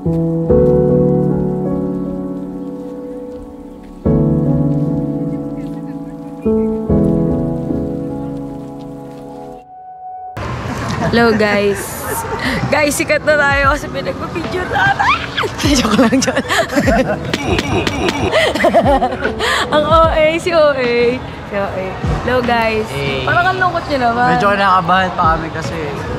Hello guys. Guys, sikat na tayo kasi pinagpa-picture natin. Joke lang dyan. Ang OA, si OA. Hello guys. Hey. Parang ang lungkot nyo naman. Medyo kinakabahan pa kami kasi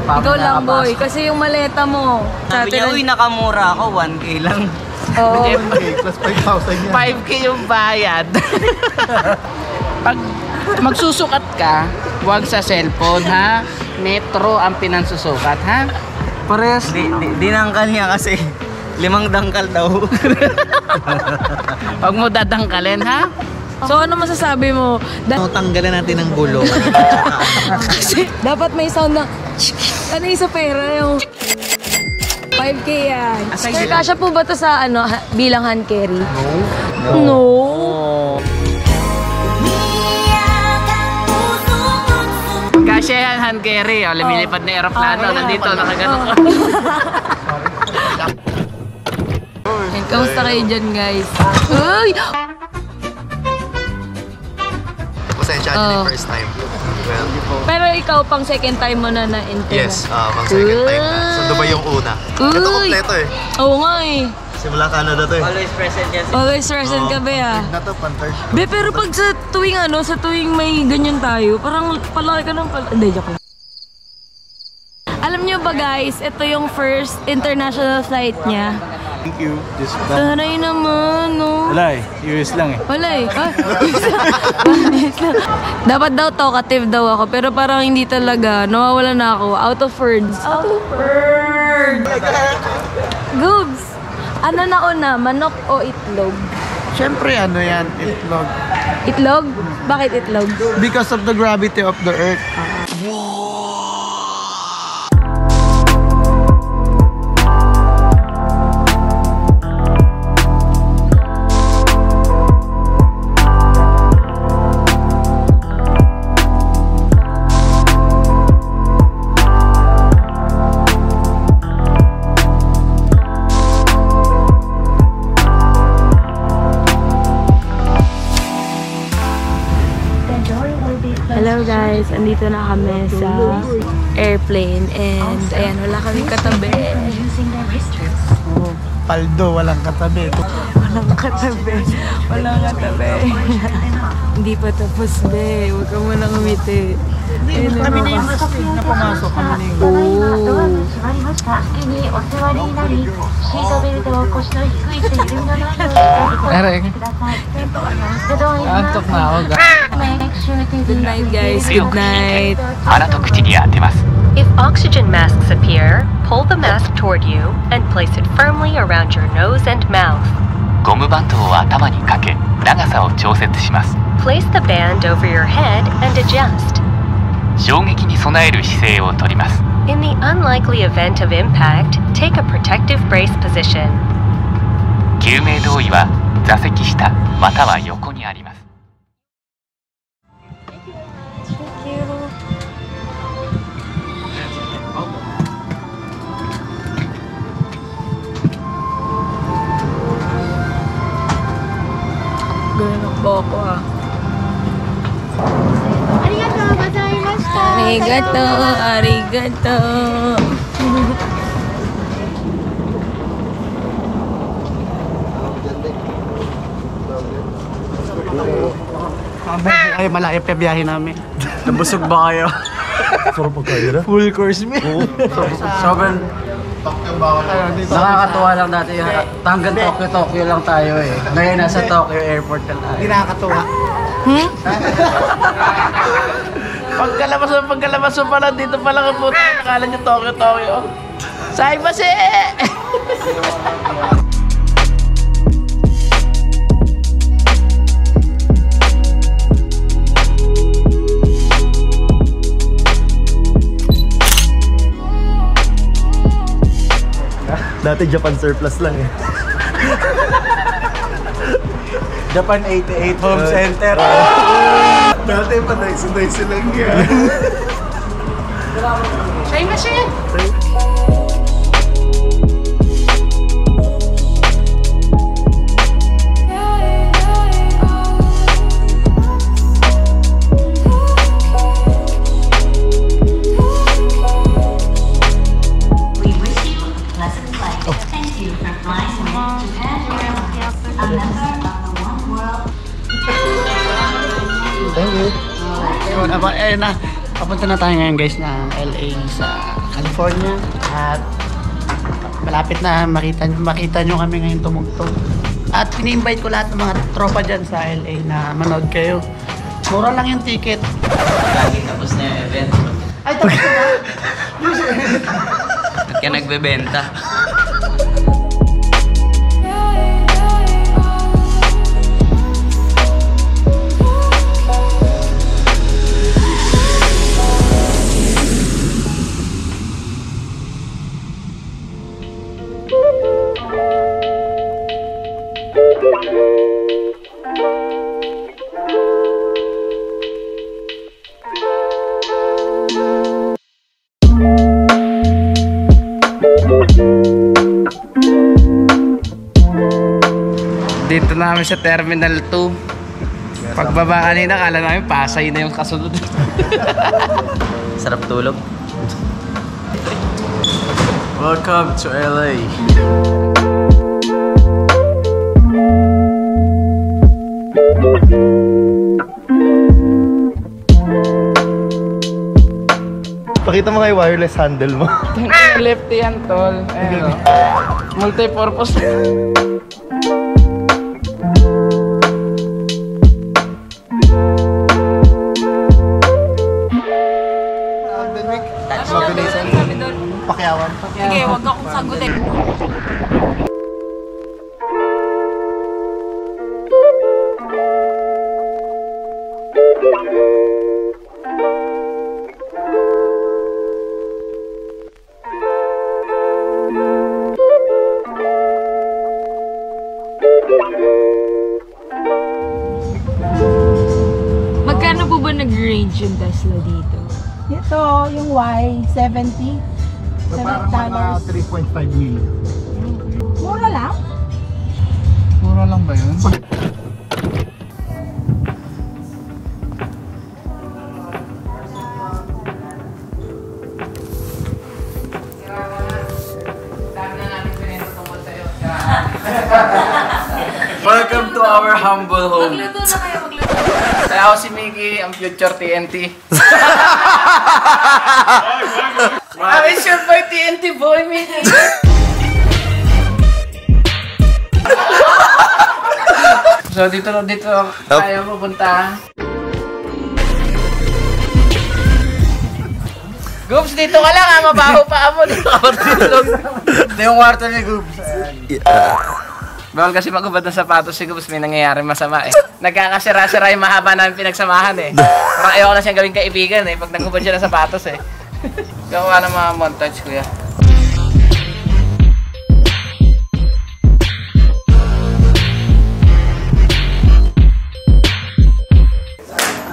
ikaw lang boy, kasi yung maleta mo. Sabi niya, uy, nakamura ako, 1K lang. Oo. 1K plus 5,000 yan. 5K yung bayad. Pag magsusukat ka, huwag sa cellphone, ha? Metro ang pinansusukat, ha? Parehas. Dinangkal niya kasi 5 dangkal daw. Huwag mo dadangkalin, ha? So ano masasabi mo? Tanggalan natin ng gulo. Kasi dapat may sound na ano yung sa pera yung 5K yan. Sir, kasya po ba to sa ano bilang hand carry? No. Kasya yan, hand carry. O, lumilipad na aeroplano. Nandito, nakagano ka. Kamusta kayo dyan, guys? Uy! Pasensya yung first time. Well, Pero ikaw, pang second time mo na na-enter yes, pang second time na. So, Dubai yung una. Ito kompleto eh. Oo nga eh. Simula Canada to eh. Always present yan. Always present ka ba ah? Na to, pan-third. Be, pero pag sa tuwing may ganyan tayo, parang palaki ka ng Hindi, joke lang. Alam nyo ba guys, ito yung first international flight niya. Thank you. Just Taray naman, no? Wala eh. US lang eh. Wala eh. Dapat daw talkative daw ako, pero parang hindi talaga. Nawawala na ako. Out of words. Out of words! Goobs! Ano na una? Manok o itlog? Siyempre ano yan, itlog. Itlog? Bakit itlog? Because of the gravity of the earth. Hello guys, andito na kami sa airplane and ayan, wala kaming katabi. Paldo, walang katabi. Walang katabi. Walang katabi. Hindi pa tapos, be. Huwag ka muna umiti. Kami na yung na pumasok. Kami na yung... Ereng. Antok na ako. Good night guys, good night. If oxygen masks appear, pull the mask toward you and place it firmly around your nose and mouth. ゴムバンドを頭にかけ長さを調節します。 Place the band over your head and adjust. 衝撃に備える姿勢をとります。 In the unlikely event of impact, take a protective brace position. 救命胴衣は座席下または横にあります。 Ganun po ako ah. Arigato, arigato. Ay, malayo pa biyahe namin. Nabusog ba kayo? Sarap pagkayo na? Full course meal. Sobrang nakakatuwa lang dati. Hanggang Tokyo lang tayo eh. Ngayon nasa Tokyo Airport na tayo. Hindi nakakatuwa. Pagkalabas mo pala dito pala ka po. Nakala nyo Tokyo. Saibase! Dati Japan surplus lang eh. Japan 88 Home Center. Dati pa nice lang yan. Saibase! pleasant flight. Thank you for flying with Japan Airlines, a member of the One World. Thank you. Ayun na. Papunta na tayo ngayon guys ng LA sa California. At malapit na makita nyo kami ngayon tumugtog. At pini-invite ko lahat ng mga tropa dyan sa LA na manood kayo. Mura lang yung ticket. Lagi tapos na yung event. Ay, tapos na! At ka nagbebenta. Dito na kami sa Terminal 2. Pagbaba kanina, kala namin Pasay na yung kasunod. Sarap tulog. Welcome to LA. Pakita mo kay wireless handle mo. Lefty yan, tol. Ayun, multi-purpose. Pakyawan. Sige, wag akong sagutin. Magkano po ba nag-range yung Tesla dito? Ito, yung Y, $70. Parang mga 3.5 million. Mura lang. Mura lang ba yun? Welcome to our humble home. Magluto na kayo, magluto. Kaya ako si Mickey, ang future TNT. I shoot by TNT boy, Mickey. So dito tayo pupunta. Goops, dito ka lang ha, mabaho pa mo. Ito yung kwarto ni Goops. Bawal kasi magubad ng sapatos si Goops, may nangyayari masama eh. Nagkakasira-sira yung mahaba namin pinagsamahan eh. Parang ayoko na siyang gawing kaibigan eh, pag nagubad siya ng sapatos eh. Gawa ng mga montage, kuya.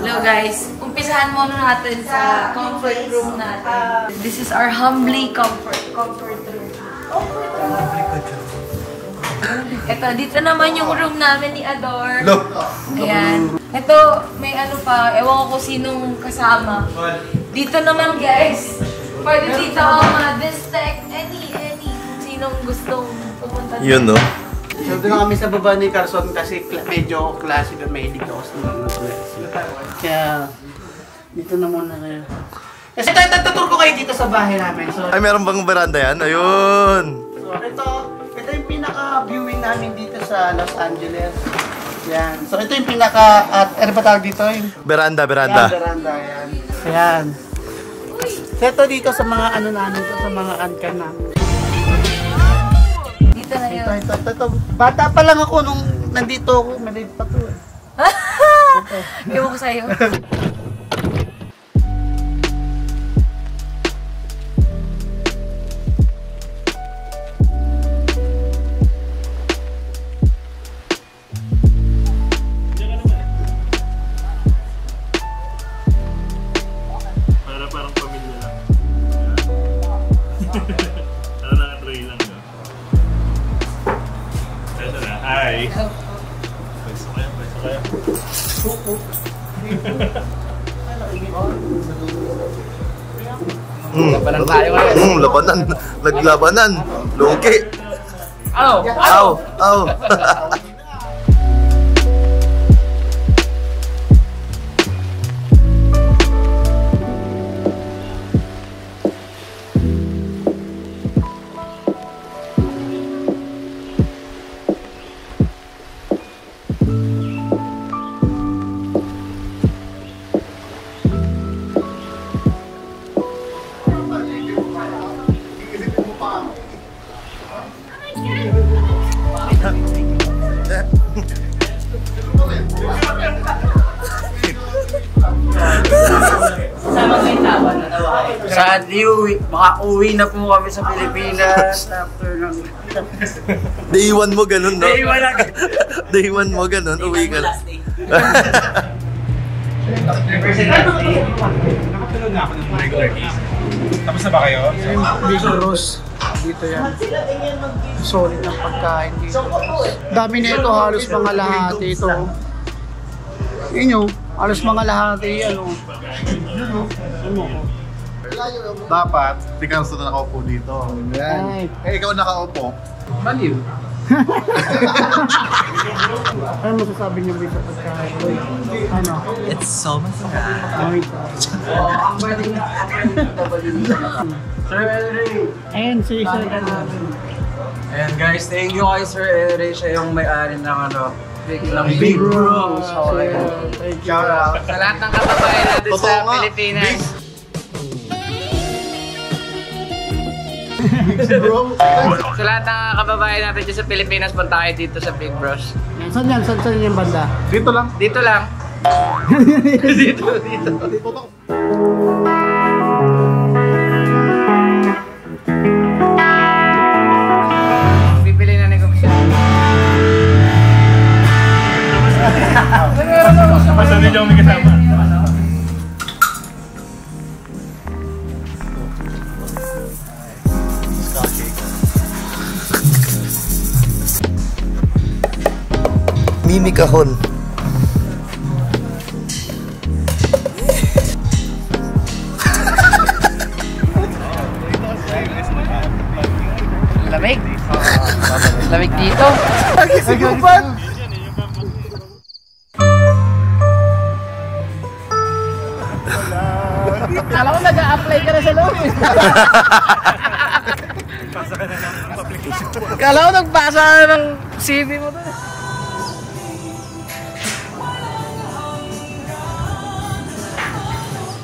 Hello guys, umpisahan muna natin sa comfort room natin. This is our humbly comfort room. Ito, dito naman yung room namin ni Ador. Ayan. Ito, may ano pa, ewan ko sinong kasama. Dito naman guys, pwede dito ako ma-distect any, sinong gustong pumunta dito. Yun, no? So doon kami sa baba ni Carson kasi medyo klase na may dito ako kaya dito na muna kayo. Kasi tutur ko kayo dito sa bahay namin. So, Ay, meron bang veranda yan? Ayun! so ito yung pinaka-viewing namin dito sa Los Angeles. Yan. So ito yung pinaka, ano ba tawag dito? Yung, Veranda. yan, veranda, yan. Ayan. So ito dito sa mga ano namin, sa mga ankan namin. Dito na yun. Ito. Bata pa lang ako nung nandito ako, maliit pa to eh. Ewan ko sa'yo. Parang pamilya lang. Parang naka-tray lang ka. Ito na. Hi! Pwesto kayo. Labanan tayo ngayon. Labanan. Naglabanan. Loki. Ano? Aw. Aw. Sadly, makauwi na po kami sa Pilipinas after ng... Day 1 mo ganun, no? Day 1 agad. Day 1 mo ganun, uwi ka na. Nakatulog na ako ng regular case. Tapos na ba kayo? Big Bros. Dito yan. Solid ng pagkain dito. Dami na ito, halos mga lahati ito. Yun yun, halos mga lahati, ano. Dapat, di ka gusto na nakaupo dito. Right. Eh, ikaw nakaupo. Baliw. Ano masasabi niyo ba sa pagkain? Ano? It's so masarap. Sir Elry. Ayan, si Sir Elry. Ayan guys, thank you kay Sir Elry. Siya yung may-ari ng ano, Big Bros. Shout out. Sa lahat ng kababayan natin sa Pilipinas. Sa lahat ng kababayan natin dyan sa Pilipinas, punta kayo dito sa Big Bros. Saan yan? Saan yung banda? Dito lang. Dito lang. dito. Bibili na ni Komisyon. Basta hindi niyo may kasama. Mimi kahon. Lamig. Lamig dito. Kala ko nag-a-apply ka na sa loob. Kala ko nagpasa ka ng CV mo doon.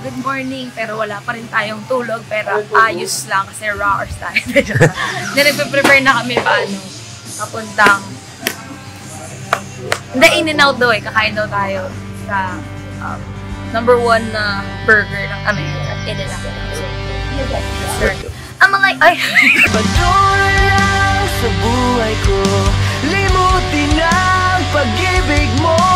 Good morning, pero wala pa rin tayong tulog, pero ayos lang kasi rockers tayo. Hindi, nagpe-prepare na kami paano, kapuntang, hindi, in-and-out daw eh, kakain daw tayo sa #1 na burger ng America, in-and-out. So, I'm like, ay! Patuloy lang sa buhay ko, limutin ang pag-ibig mo.